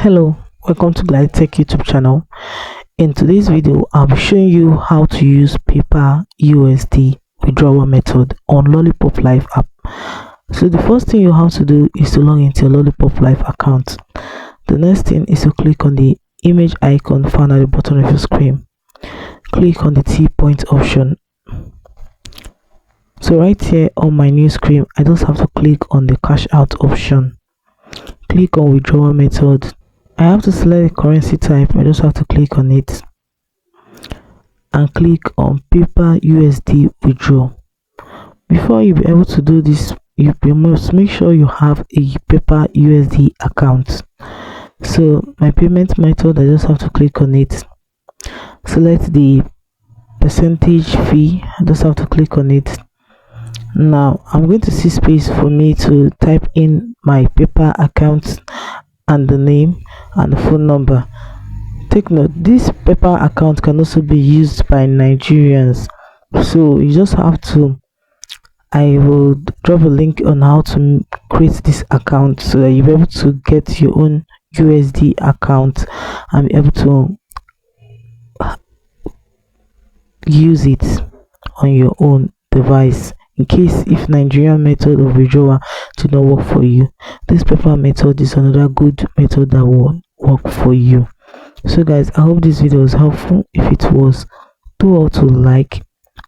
Hello, welcome to Glide Tech YouTube channel. In today's video, I'll be showing you how to use paper USD withdrawal method on Lollipop Live app. So the first thing you have to do is to log into your Lollipop Live account. The next thing is to click on the image icon found at the bottom of your screen. Click on the T-point option. So right here on my new screen, I just have to click on the cash out option. Click on withdrawal method. I have to select the currency type. I just have to click on it and click on paper USD withdraw. Before you be able to do this, you must make sure you have a paper USD account. So my payment method, I just have to click on it, select the percentage fee. I just have to click on it. Now I'm going to see space for me to type in my paper account and the name and the phone number. Take note, this paper account can also be used by Nigerians, so you just have to, I will drop a link on how to create this account so that you'll be able to get your own USD account and be able to use it on your own device. In case if Nigerian method of withdrawal do not work for you, this paper method is another good method that will work for you. So guys, I hope this video was helpful. If it was, do also like,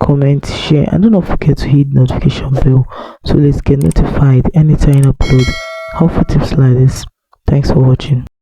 comment, share, and do not forget to hit the notification bell so let's get notified anytime I upload helpful tips like this. Thanks for watching.